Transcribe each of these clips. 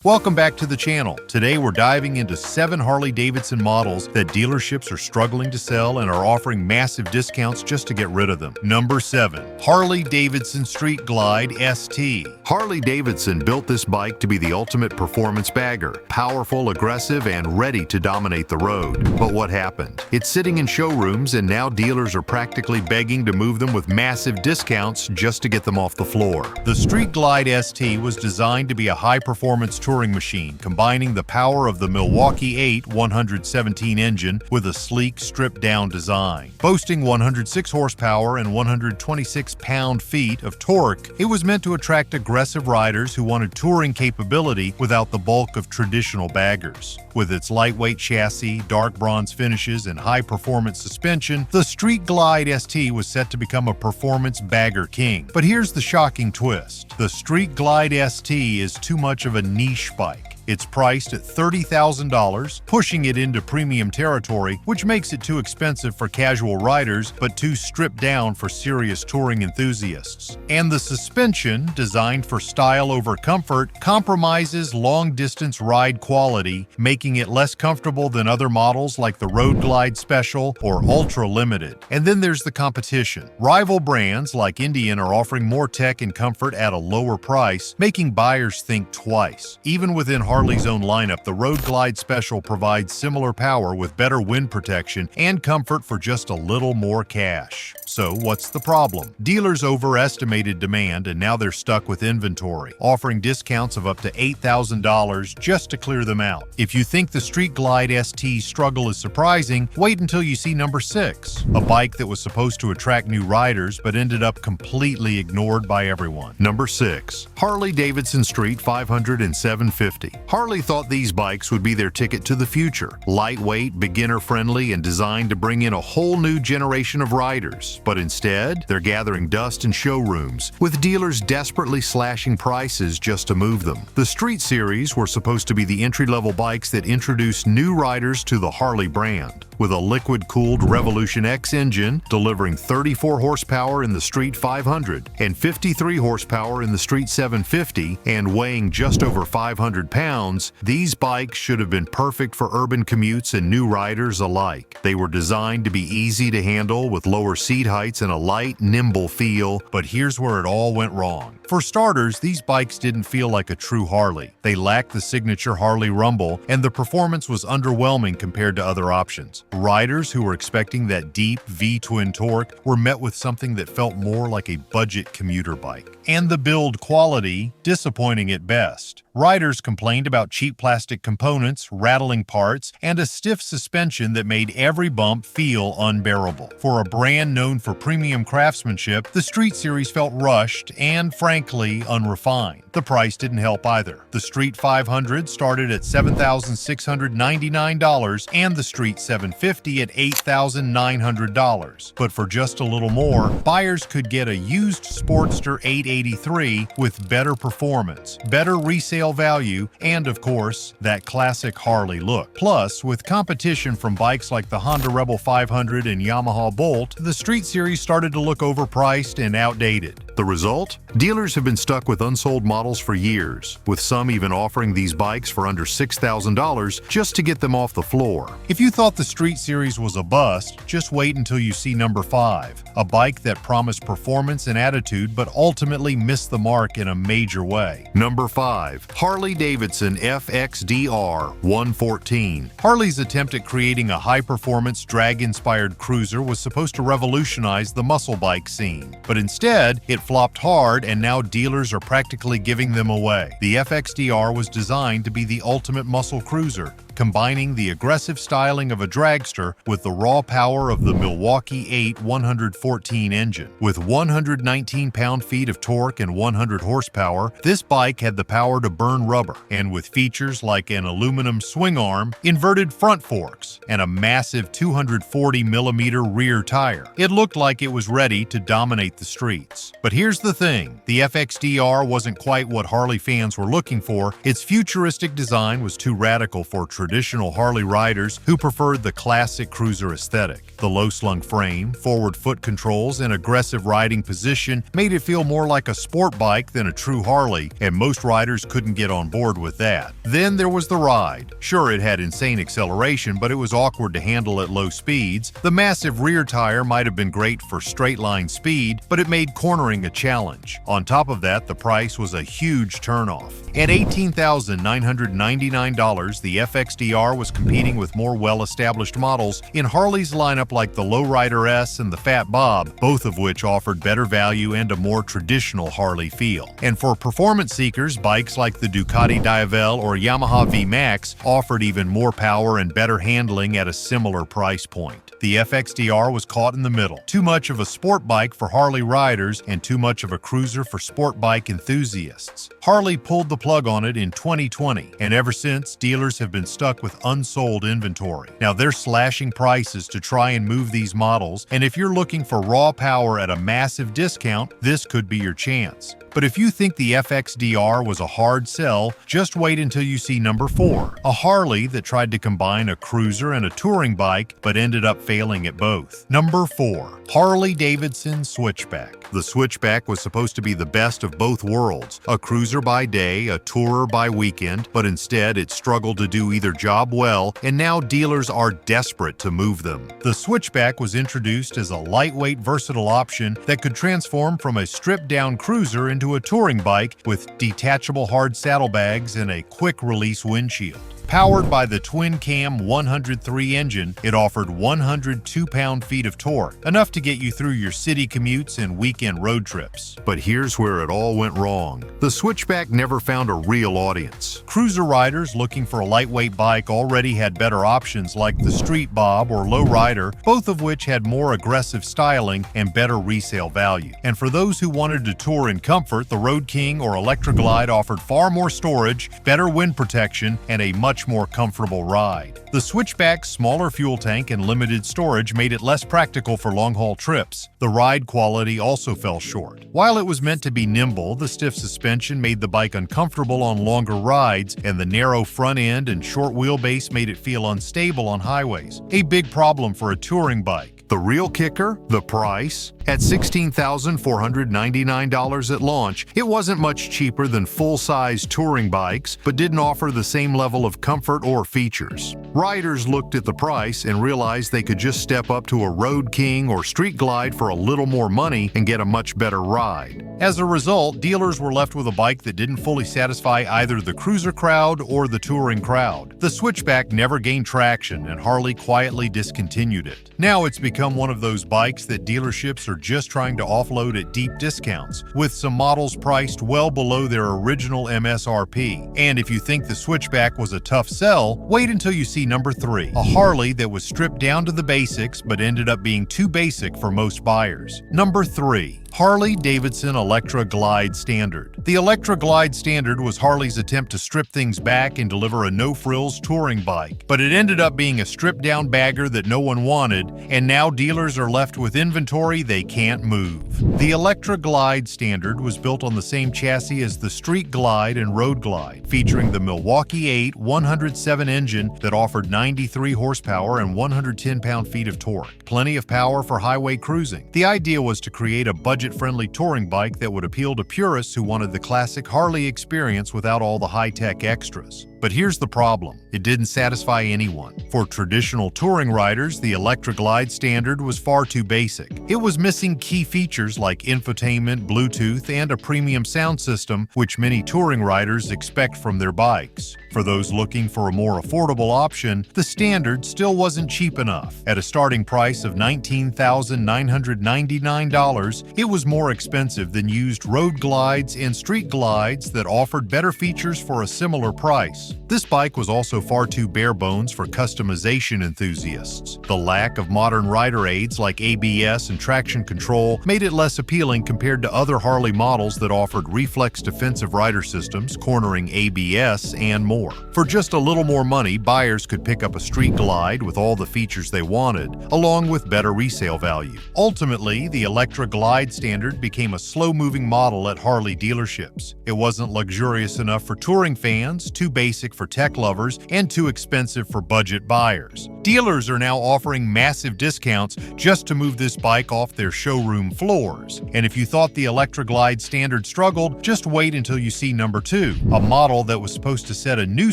Welcome back to the channel. Today we're diving into 7 Harley Davidson models that dealerships are struggling to sell and are offering massive discounts just to get rid of them. Number 7. Harley Davidson Street Glide ST. Harley Davidson built this bike to be the ultimate performance bagger, powerful, aggressive, and ready to dominate the road. But what happened? It's sitting in showrooms and now dealers are practically begging to move them with massive discounts just to get them off the floor. The Street Glide ST was designed to be a high-performance touring machine, combining the power of the Milwaukee 8 117 engine with a sleek, stripped-down design. Boasting 106 horsepower and 126 pound-feet of torque, it was meant to attract aggressive riders who wanted touring capability without the bulk of traditional baggers. With its lightweight chassis, dark bronze finishes, and high-performance suspension, the Street Glide ST was set to become a performance bagger king. But here's the shocking twist. The Street Glide ST is too much of a niche bike. It's priced at $30,000, pushing it into premium territory, which makes it too expensive for casual riders, but too stripped down for serious touring enthusiasts. And the suspension, designed for style over comfort, compromises long-distance ride quality, making it less comfortable than other models like the Road Glide Special or Ultra Limited. And then there's the competition. Rival brands like Indian are offering more tech and comfort at a lower price, making buyers think twice. Even within Harley's own lineup, the Road Glide Special provides similar power with better wind protection and comfort for just a little more cash. So what's the problem? Dealers overestimated demand and now they're stuck with inventory, offering discounts of up to $8,000 just to clear them out. If you think the Street Glide ST struggle is surprising, wait until you see number 6, a bike that was supposed to attract new riders but ended up completely ignored by everyone. Number 6. Harley Davidson Street 500 and 750. Harley thought these bikes would be their ticket to the future. Lightweight, beginner-friendly, and designed to bring in a whole new generation of riders. But instead, they're gathering dust in showrooms, with dealers desperately slashing prices just to move them. The Street Series were supposed to be the entry-level bikes that introduced new riders to the Harley brand. With a liquid-cooled Revolution X engine, delivering 34 horsepower in the Street 500 and 53 horsepower in the Street 750, and weighing just over 500 pounds, these bikes should have been perfect for urban commutes and new riders alike. They were designed to be easy to handle with lower seat heights and a light, nimble feel, but here's where it all went wrong. For starters, these bikes didn't feel like a true Harley. They lacked the signature Harley rumble, and the performance was underwhelming compared to other options. Riders who were expecting that deep V-twin torque were met with something that felt more like a budget commuter bike. And the build quality, disappointing at best. Riders complained about cheap plastic components, rattling parts, and a stiff suspension that made every bump feel unbearable. For a brand known for premium craftsmanship, the Street Series felt rushed and, frankly, unrefined. The price didn't help either. The Street 500 started at $7,699 and the Street 750 at $8,900. But for just a little more, buyers could get a used Sportster 883 with better performance, better resale value, and of course, that classic Harley look. Plus, with competition from bikes like the Honda Rebel 500 and Yamaha Bolt, the Street Series started to look overpriced and outdated. The result? Dealers have been stuck with unsold models for years, with some even offering these bikes for under $6,000 just to get them off the floor. If you thought the Street Series was a bust, just wait until you see number 5, a bike that promised performance and attitude but ultimately missed the mark in a major way. Number 5. Harley Davidson FXDR 114. Harley's attempt at creating a high-performance, drag-inspired cruiser was supposed to revolutionize the muscle bike scene, but instead, it flopped hard and now dealers are practically giving them away. The FXDR was designed to be the ultimate muscle cruiser, combining the aggressive styling of a dragster with the raw power of the Milwaukee 8 114 engine. With 119 pound-feet of torque and 100 horsepower, this bike had the power to burn rubber, and with features like an aluminum swing arm, inverted front forks, and a massive 240mm rear tire, it looked like it was ready to dominate the streets. But here's the thing, the FXDR wasn't quite what Harley fans were looking for. Its futuristic design was too radical for traditional traditional Harley riders who preferred the classic cruiser aesthetic. The low-slung frame, forward foot controls, and aggressive riding position made it feel more like a sport bike than a true Harley, and most riders couldn't get on board with that. Then there was the ride. Sure, it had insane acceleration, but it was awkward to handle at low speeds. The massive rear tire might have been great for straight-line speed, but it made cornering a challenge. On top of that, the price was a huge turnoff. At $18,999, the FXDR was competing with more well-established models in Harley's lineup like the Lowrider S and the Fat Bob, both of which offered better value and a more traditional Harley feel. And for performance seekers, bikes like the Ducati Diavel or Yamaha VMAX offered even more power and better handling at a similar price point. The FXDR was caught in the middle. Too much of a sport bike for Harley riders and too much of a cruiser for sport bike enthusiasts. Harley pulled the plug on it in 2020, and ever since, dealers have been stuck with unsold inventory. Now they're slashing prices to try and move these models, and if you're looking for raw power at a massive discount, this could be your chance. But if you think the FXDR was a hard sell, just wait until you see number 4, a Harley that tried to combine a cruiser and a touring bike but ended up failing at both. Number 4, Harley Davidson Switchback. The Switchback was supposed to be the best of both worlds, a cruiser by day, a tourer by weekend, but instead it struggled to do either job well, and now dealers are desperate to move them. The Switchback was introduced as a lightweight, versatile option that could transform from a stripped-down cruiser into a touring bike with detachable hard saddlebags and a quick-release windshield. Powered by the twin-cam 103 engine, it offered 102 pound-feet of torque, enough to get you through your city commutes and weekend road trips. But here's where it all went wrong. The Switchback never found a real audience. Cruiser riders looking for a lightweight bike already had better options like the Street Bob or Lowrider, both of which had more aggressive styling and better resale value. And for those who wanted to tour in comfort, the Road King or Electra Glide offered far more storage, better wind protection, and a much more comfortable ride. The Switchback's smaller fuel tank and limited storage made it less practical for long-haul trips. The ride quality also fell short. While it was meant to be nimble, the stiff suspension made the bike uncomfortable on longer rides, and the narrow front end and short wheelbase made it feel unstable on highways, a big problem for a touring bike. The real kicker? The price? At $16,499 at launch, it wasn't much cheaper than full-size touring bikes, but didn't offer the same level of comfort or features. Riders looked at the price and realized they could just step up to a Road King or Street Glide for a little more money and get a much better ride. As a result, dealers were left with a bike that didn't fully satisfy either the cruiser crowd or the touring crowd. The Switchback never gained traction, and Harley quietly discontinued it. Now it's become one of those bikes that dealerships are just trying to offload at deep discounts, with some models priced well below their original MSRP. And if you think the Switchback was a tough sell, wait until you see number 3, a Harley that was stripped down to the basics but ended up being too basic for most buyers. Number 3, Harley Davidson Electra Glide Standard. The Electra Glide Standard was Harley's attempt to strip things back and deliver a no-frills touring bike, but it ended up being a stripped-down bagger that no one wanted, and now dealers are left with inventory they can't move. The Electra Glide Standard was built on the same chassis as the Street Glide and Road Glide, featuring the Milwaukee 8 107 engine that offered 93 horsepower and 110 pound-feet of torque. Plenty of power for highway cruising. The idea was to create a budget-friendly touring bike that would appeal to purists who wanted the classic Harley experience without all the high-tech extras. But here's the problem. It didn't satisfy anyone. For traditional touring riders, the Electra Glide Standard was far too basic. It was missing key features like infotainment, Bluetooth, and a premium sound system, which many touring riders expect from their bikes. For those looking for a more affordable option, the Standard still wasn't cheap enough. At a starting price of $19,999, it was more expensive than used Road Glides and Street Glides that offered better features for a similar price. This bike was also far too bare bones for customization enthusiasts. The lack of modern rider aids like ABS and traction control made it less appealing compared to other Harley models that offered reflex defensive rider systems, cornering ABS, and more. For just a little more money, buyers could pick up a Street Glide with all the features they wanted, along with better resale value. Ultimately, the Electra Glide Standard became a slow-moving model at Harley dealerships. It wasn't luxurious enough for touring fans, too basic basic for tech lovers and too expensive for budget buyers. Dealers are now offering massive discounts just to move this bike off their showroom floors. And if you thought the Electra Glide standard struggled, just wait until you see number 2, a model that was supposed to set a new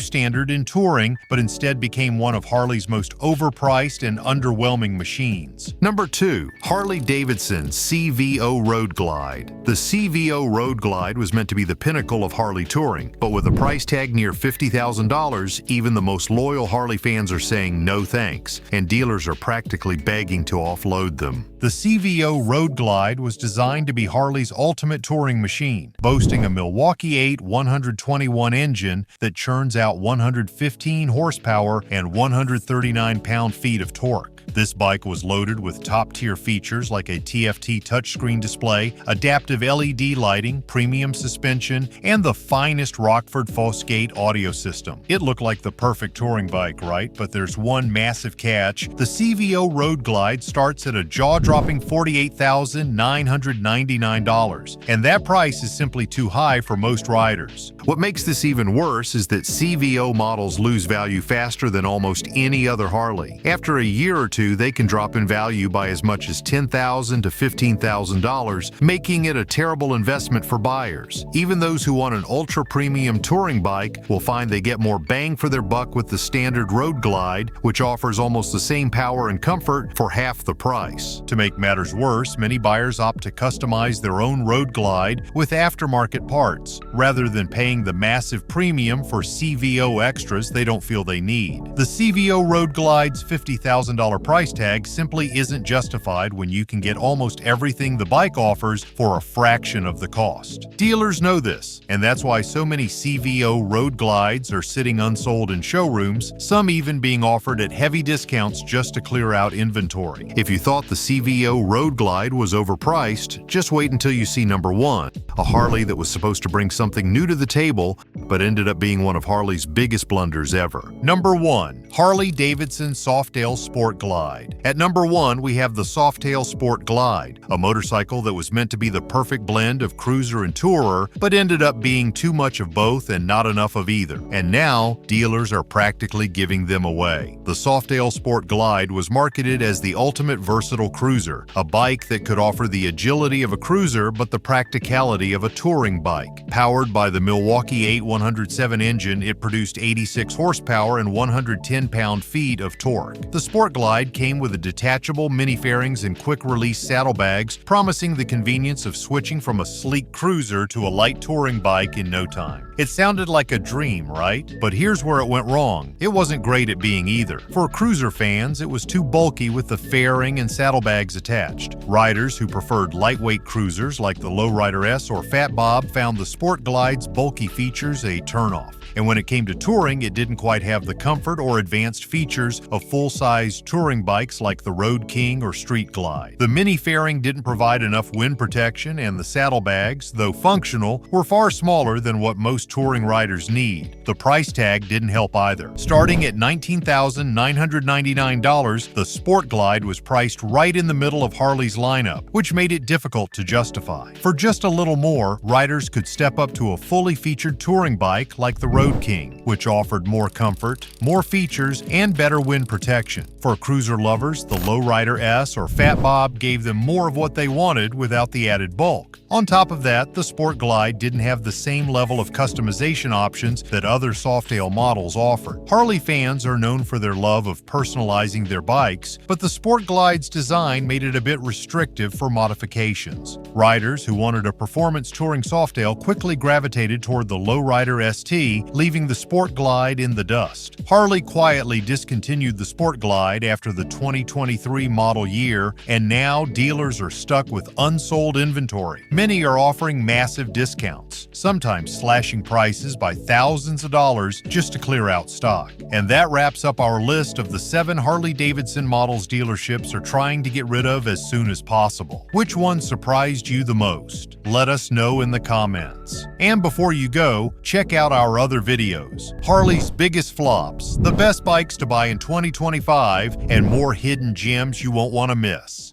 standard in touring, but instead became one of Harley's most overpriced and underwhelming machines. Number 2, Harley Davidson CVO Road Glide. The CVO Road Glide was meant to be the pinnacle of Harley touring, but with a price tag near $50,000, even the most loyal Harley fans are saying no thanks, and dealers are practically begging to offload them. The CVO Road Glide was designed to be Harley's ultimate touring machine, boasting a Milwaukee 8 121 engine that churns out 115 horsepower and 139 pound-feet of torque. This bike was loaded with top-tier features like a TFT touchscreen display, adaptive LED lighting, premium suspension, and the finest Rockford Fosgate audio system. It looked like the perfect touring bike, right? But there's one massive catch. The CVO Road Glide starts at a jaw-dropping $48,999, and that price is simply too high for most riders. What makes this even worse is that CVO models lose value faster than almost any other Harley. After a year or two, they can drop in value by as much as $10,000 to $15,000, making it a terrible investment for buyers. Even those who want an ultra-premium touring bike will find they get more bang for their buck with the standard Road Glide, which offers almost the same power and comfort for half the price. To make matters worse, many buyers opt to customize their own Road Glide with aftermarket parts, rather than paying the massive premium for CVO extras they don't feel they need. The CVO Road Glide's $50,000 price tag simply isn't justified when you can get almost everything the bike offers for a fraction of the cost. Dealers know this, and that's why so many CVO Road Glides are sitting unsold in showrooms, some even being offered at heavy discounts just to clear out inventory. If you thought the CVO Road Glide was overpriced, just wait until you see number 1, a Harley that was supposed to bring something new to the table, but ended up being one of Harley's biggest blunders ever. Number 1, Harley Davidson Softail Sport Glide. At number 1, we have the Softail Sport Glide, a motorcycle that was meant to be the perfect blend of cruiser and tourer, but ended up being too much of both and not enough of either. And now, dealers are practically giving them away. The Softail Sport Glide was marketed as the ultimate versatile cruiser, a bike that could offer the agility of a cruiser but the practicality of a touring bike. Powered by the Milwaukee 8 107 engine, it produced 86 horsepower and 110 pound-feet of torque. The Sport Glide came with a detachable mini fairings and quick-release saddlebags, promising the convenience of switching from a sleek cruiser to a light touring bike in no time. It sounded like a dream, right? But here's where it went wrong. It wasn't great at being either. For cruiser fans, it was too bulky with the fairing and saddlebags attached. Riders who preferred lightweight cruisers like the Lowrider S or Fat Bob found the Sport Glide's bulky features a turnoff. And when it came to touring, it didn't quite have the comfort or advanced features of full-size touring bikes like the Road King or Street Glide. The mini fairing didn't provide enough wind protection, and the saddlebags, though functional, were far smaller than what most touring riders need. The price tag didn't help either. Starting at $19,999, the Sport Glide was priced right in the middle of Harley's lineup, which made it difficult to justify. For just a little more, riders could step up to a fully featured touring bike like the Road King, which offered more comfort, more features, and better wind protection. For cruiser lovers, the Lowrider S or Fat Bob gave them more of what they wanted without the added bulk. On top of that, the Sport Glide didn't have the same level of customization options that other Softail models offered. Harley fans are known for their love of personalizing their bikes, but the Sport Glide's design made it a bit restrictive for modifications. Riders who wanted a performance touring Softail quickly gravitated toward the Lowrider ST, leaving the Sport Glide in the dust. Harley quietly discontinued the Sport Glide after the 2023 model year, and now dealers are stuck with unsold inventory. Many are offering massive discounts, sometimes slashing prices by thousands of dollars just to clear out stock. And that wraps up our list of the 7 Harley Davidson models dealerships are trying to get rid of as soon as possible. Which one surprised you the most? Let us know in the comments. And before you go, check out our other videos: Harley's biggest flops, the best bikes to buy in 2025, and more hidden gems you won't want to miss.